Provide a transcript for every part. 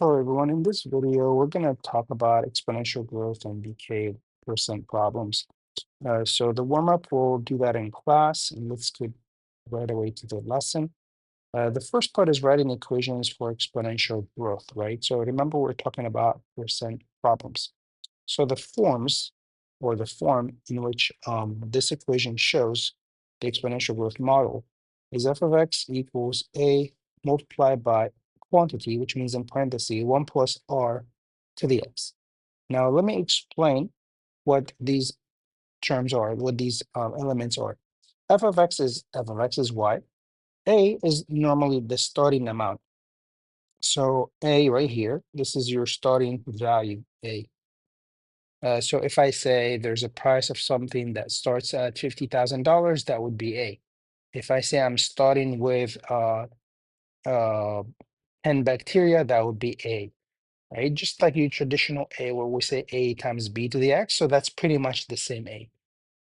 Hello everyone, in this video we're going to talk about exponential growth and decay percent problems. So the warm-up we'll do that in class, and let's get right away to the lesson. The first part is writing equations for exponential growth, right? So remember we're talking about percent problems. So the forms or the form in which this equation shows the exponential growth model is f of x equals a multiplied by quantity, which means in parentheses 1 plus r to the x. Now let me explain what these terms are, what these elements are. F of x is y. A is normally the starting amount. So a right here, this is your starting value, a. So if I say there's a price of something that starts at $50,000, that would be A. If I say I'm starting with uh, 10 bacteria, that would be A, right? Just like your traditional A where we say A times B to the X. So that's pretty much the same A.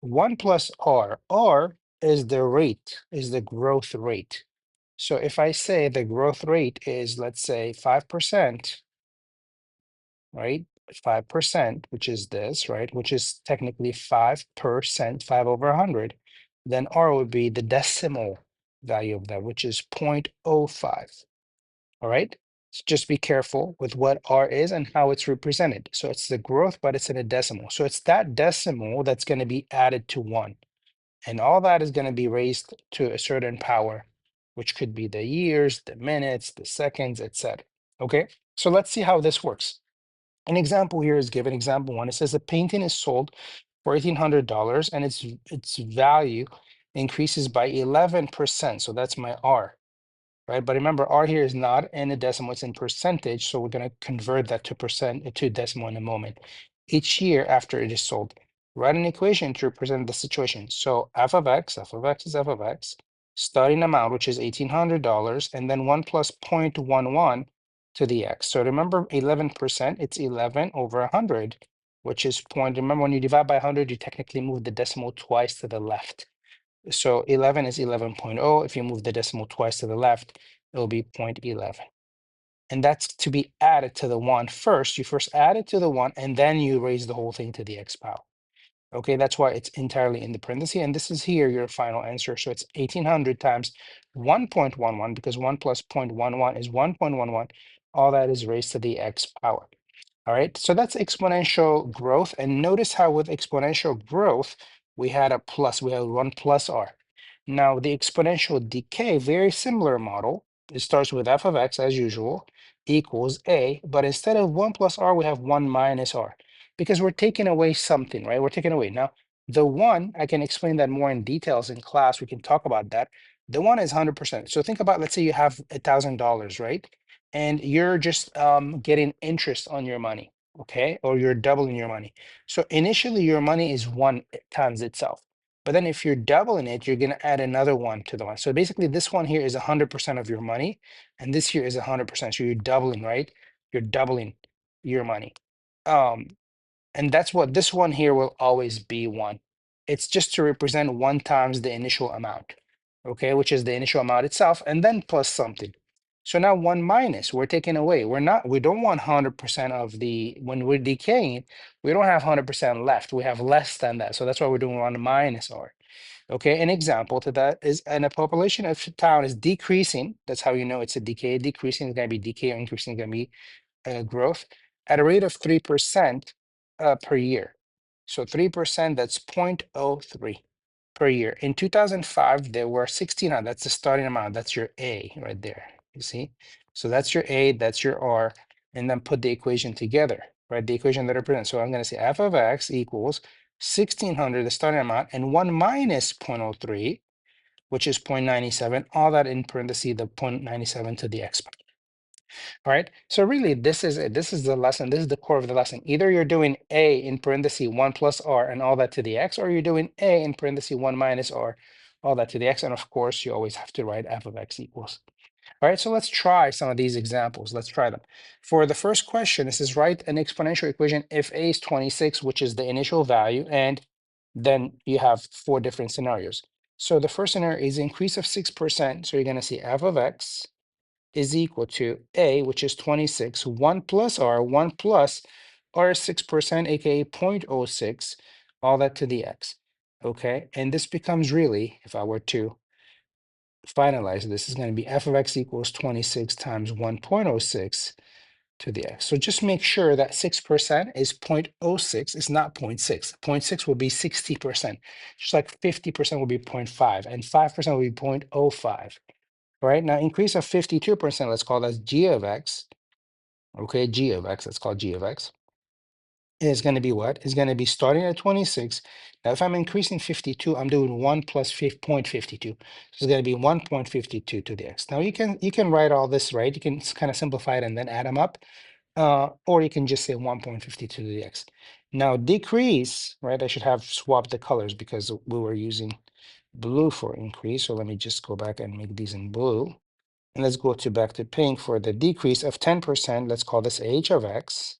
1 plus R. R is the rate, is the growth rate. So if I say the growth rate is, let's say, 5%, right? 5%, which is this, right? Which is technically 5%, 5 over 100. Then R would be the decimal value of that, which is 0.05. All right? So just be careful with what R is and how it's represented. So it's the growth, but it's in a decimal. So it's that decimal that's going to be added to 1. And all that is going to be raised to a certain power, which could be the years, the minutes, the seconds, etc. Okay? So let's see how this works. An example here is given, example one. It says a painting is sold for $1,800 and its value increases by 11%. So that's my R, right? But remember, R here is not in a decimal, it's in percentage. So we're going to convert that to percent to decimal in a moment. Each year after it is sold, write an equation to represent the situation. So f of x is f of x, starting amount, which is $1,800, and then 1 plus 0.11 to the x. So remember 11%, it's 11 over 100, which is point. Remember, when you divide by 100, you technically move the decimal twice to the left. So 11 is 11.0. If you move the decimal twice to the left, it will be 0.11. And that's to be added to the 1 first. You first add it to the 1, and then you raise the whole thing to the x power. Okay, that's why it's entirely in the parentheses. And this is here your final answer. So it's 1,800 times 1.11, because 1 plus 0.11 is 1.11. All that is raised to the x power. All right, so that's exponential growth. And notice how with exponential growth, we had a plus, we have 1 plus r. Now the exponential decay, very similar model. It starts with f of x as usual, equals a, but instead of 1 plus r, we have 1 minus r, because we're taking away something, right? We're taking away. Now, the 1, I can explain that more in details in class. We can talk about that. The 1 is 100%. So think about, let's say you have $1,000, right? And you're just getting interest on your money, okay? Or you're doubling your money. So initially your money is 1 times itself. But then if you're doubling it, you're going to add another 1 to the 1. So basically this one here is 100% of your money, and this here is 100%. So you're doubling, right? You're doubling your money. And that's what this one here will always be 1. It's just to represent 1 times the initial amount, okay, which is the initial amount itself, and then plus something. So now 1 minus, we're taking away. We don't want 100% of the, when we're decaying, we don't have 100% left. We have less than that. So that's why we're doing 1 minus r. Okay, an example to that is, and a population of town is decreasing. That's how you know it's a decay. Decreasing is going to be decay, or increasing is going to be growth at a rate of 3% per year. So 3%, that's 0.03 per year. In 2005, there were 1,600. That's the starting amount. That's your A right there. You see? So that's your A, that's your R, and then put the equation together, right? The equation that represents. So I'm going to say f of x equals 1,600, the starting amount, and 1 minus 0.03, which is 0.97, all that in parentheses, the 0.97 to the x. All right. So really, this is it. This is the lesson. This is the core of the lesson. Either you're doing a in parentheses 1 plus r and all that to the x, or you're doing a in parentheses 1 minus r, all that to the x. And of course, you always have to write f of x equals. All right. So let's try some of these examples. Let's try them. For the first question, this is write an exponential equation if a is 26, which is the initial value, and then you have 4 different scenarios. So the first scenario is increase of 6%. So you're going to see f of x is equal to A, which is 26, 1 plus R, 1 plus R is 6%, aka 0.06, all that to the X. Okay, and this becomes really, if I were to finalize this, is going to be f of x equals 26 times 1.06 to the x. So just make sure that 6% is 0.06, it's not 0.6. 0.6 will be 60%, just like 50% will be 0.5, and 5% will be 0.05. All right, now increase of 52%, let's call that g of x. Okay, g of x, let's call g of x, is going to be what? Is going to be starting at 26. Now, if I'm increasing 52, I'm doing 1 plus 0.52. So it's going to be 1.52 to the x. Now, you can write all this, right? You can kind of simplify it and then add them up. Or you can just say 1.52 to the x. Now, decrease, right? I should have swapped the colors because we were using blue for increase. So let me just go back and make these in blue. And let's go back to pink for the decrease of 10%. Let's call this h of x.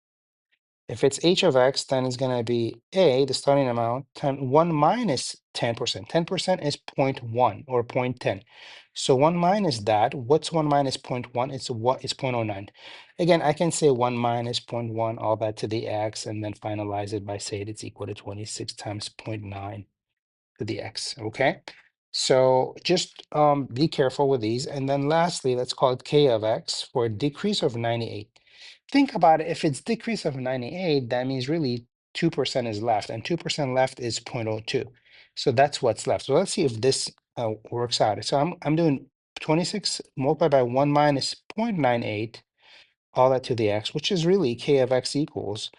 If it's h of x, then it's going to be a, the starting amount, times 1 minus 10%. 10% is 0.1 or 0.10. So 1 minus that, what's 1 minus 0.1? It's what? It's 0.09. Again, I can say 1 minus 0.1, all that to the x, and then finalize it by saying it's equal to 26 times 0.9 to the x, okay? So just be careful with these. And then lastly, let's call it k of x for a decrease of 98. Think about it, if it's decrease of 98, that means really 2% is left, and 2% left is 0.02. So that's what's left. So let's see if this works out. So I'm doing 26 multiplied by 1 minus 0.98, all that to the x, which is really k of x equals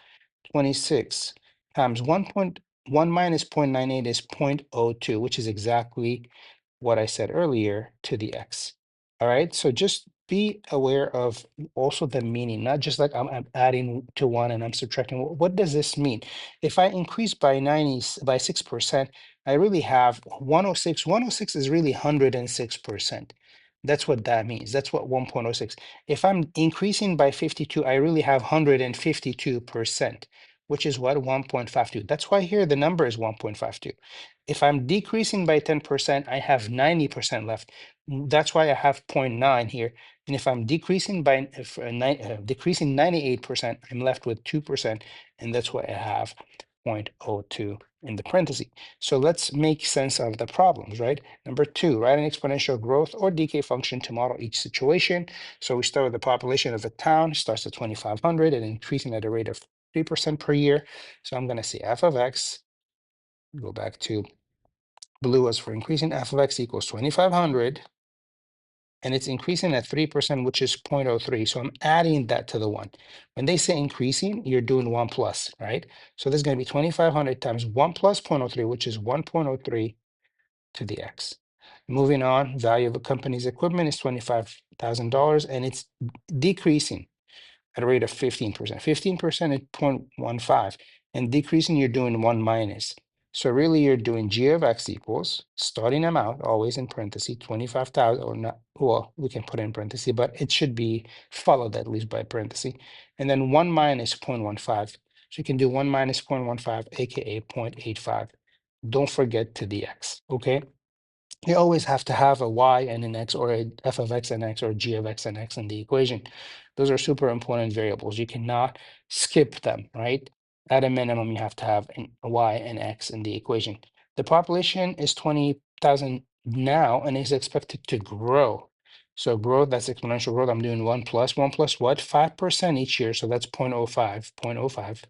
26 times 1.1 minus 0.98 is 0.02, which is exactly what I said earlier to the x. All right, so just be aware of also the meaning, not just like I'm adding to one and I'm subtracting. What does this mean? If I increase by 6%, I really have 106. 106 is really 106%. That's what that means. That's what 1.06. If I'm increasing by 52, I really have 152%, which is what 1.52. That's why here the number is 1.52. If I'm decreasing by 10%, I have 90% left. That's why I have zero point 0.9 here. And if I'm decreasing by decreasing 98%, I'm left with 2%, and that's why I have 0.02 in the parentheses. So let's make sense of the problems, right? Number two, write an exponential growth or decay function to model each situation. So we start with the population of a town, starts at 2,500 and increasing at a rate of 3% per year. So I'm going to say f of x, go back to blue as for increasing, f of x equals 2,500, and it's increasing at 3%, which is 0.03. So I'm adding that to the one. When they say increasing, you're doing 1 plus, right? So this is going to be 2,500 times 1 plus 0.03, which is 1.03 to the x. Moving on, value of a company's equipment is $25,000, and it's decreasing at a rate of 15%. 15% is 0.15, and decreasing, you're doing 1 minus. So really, you're doing g of x equals, starting amount, always in parentheses, 25,000, or not, well, we can put it in parentheses, but it should be followed at least by parentheses. And then 1 minus 0.15. So you can do 1 minus 0.15, aka 0.85. Don't forget to the x, okay? You always have to have a y and an x, or a f of x and x, or g of x and x in the equation. Those are super important variables. You cannot skip them, right? At a minimum, you have to have a y and x in the equation. The population is 20,000 now and is expected to grow. So growth, that's exponential growth. I'm doing 1 plus what? 5% each year. So that's 0.05, 0.05.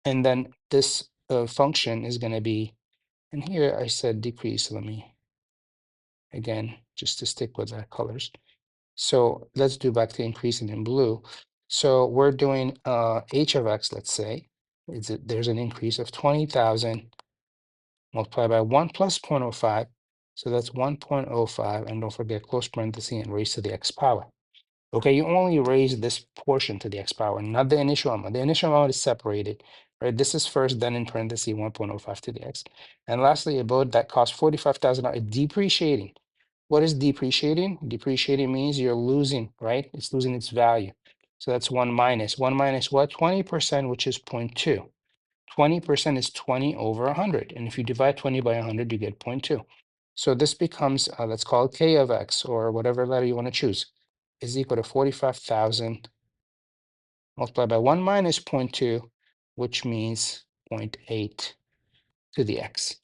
And then this function is going to be, and here I said decrease. Let me again, just to stick with the colors. So let's do back to increasing in blue. So we're doing h of x, let's say, there's an increase of 20,000 multiplied by 1 plus 0.05. So that's 1.05, and don't forget close parenthesis and raise to the x power. Okay, you only raise this portion to the x power, not the initial amount. The initial amount is separated, right? This is first, then in parentheses 1.05 to the x. And lastly, a boat that costs $45,000 depreciating. What is depreciating? Depreciating means you're losing, right? It's losing its value. So that's 1 minus. 1 minus what? 20%, which is 0.2. 20% is 20 over 100. And if you divide 20 by 100, you get 0.2. So this becomes, let's call it k of x, or whatever letter you want to choose. is equal to 45,000 multiplied by 1 minus 0.2, which means 0.8 to the x.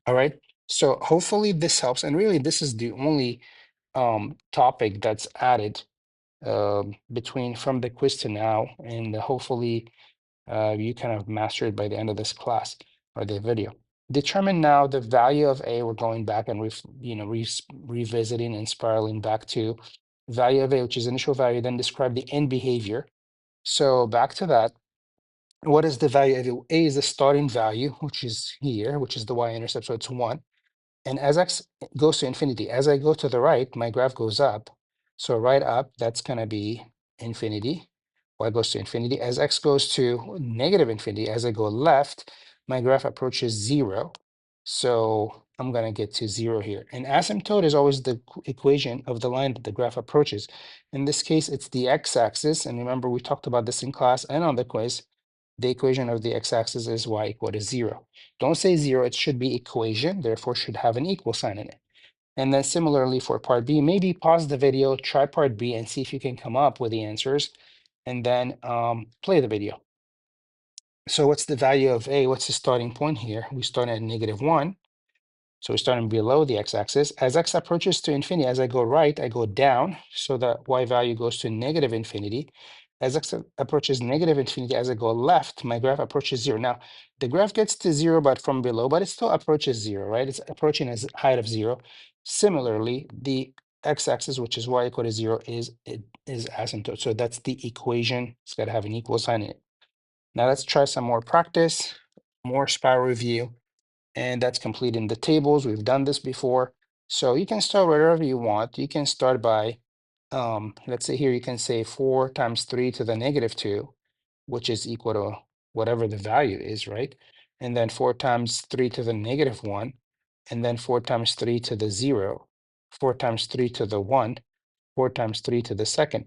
All right. So hopefully this helps. And really, this is the only topic that's added between from the quiz to now. And hopefully you kind of master it by the end of this class or the video. Determine now the value of a. We're going back and revisiting and spiraling back to value of a, which is initial value, then describe the end behavior. So back to that. What is the value of a? A is the starting value, which is here, which is the y-intercept, so it's 1. And as x goes to infinity, as I go to the right, my graph goes up. So right up, that's going to be infinity. Y goes to infinity. As x goes to negative infinity, as I go left, my graph approaches 0. So I'm going to get to 0 here. And asymptote is always the equation of the line that the graph approaches. In this case, it's the x-axis. And remember, we talked about this in class and on the quiz. The equation of the x-axis is y equal to 0. Don't say 0, it should be equation, therefore should have an equal sign in it. And then similarly for part B, maybe pause the video, try part B, and see if you can come up with the answers, and then play the video. So what's the value of A? What's the starting point here? We start at -1. So we're starting below the x-axis. As x approaches to infinity, as I go right, I go down, so that y value goes to negative infinity. As x approaches negative infinity, as I go left, my graph approaches 0. Now, the graph gets to 0, but from below, but it still approaches 0, right? It's approaching as height of 0. Similarly, the x-axis, which is y equal to 0, is asymptote. So that's the equation. It's got to have an equal sign in it. Now let's try some more practice, more spiral review. And that's completing the tables. We've done this before. So you can start wherever you want. You can start by, let's say here, you can say 4 times 3 to the -2, which is equal to whatever the value is, right? And then 4 times 3 to the -1, and then 4 times 3 to the 0, 4 times 3 to the 1, 4 times 3 to the second.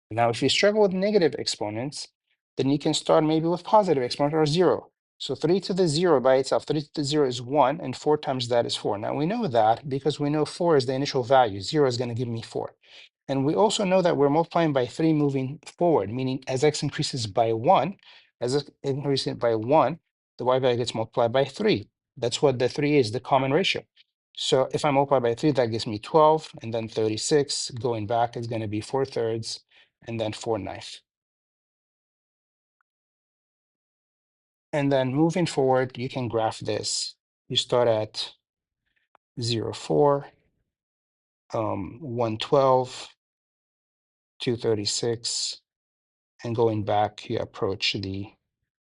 Now, if you struggle with negative exponents, then you can start maybe with positive exponent or 0. So 3 to the 0 by itself, 3 to the 0 is 1, and 4 times that is 4. Now, we know that because we know 4 is the initial value. 0 is going to give me 4. And we also know that we're multiplying by 3 moving forward, meaning as x increases by 1, as x increases by 1, the y value gets multiplied by 3. That's what the 3 is, the common ratio. So if I multiply by 3, that gives me 12, and then 36. Going back is going to be 4/3, and then 4/9. And then moving forward, you can graph this. You start at 0, 4, 112, 236, and going back, you approach the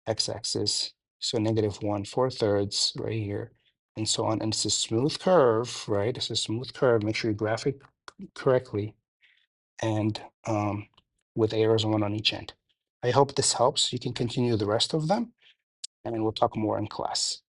x-axis. So -1, 4/3 right here, and so on. And it's a smooth curve, right? It's a smooth curve. Make sure you graph it correctly and with arrows one on each end. I hope this helps. You can continue the rest of them, and we'll talk more in class.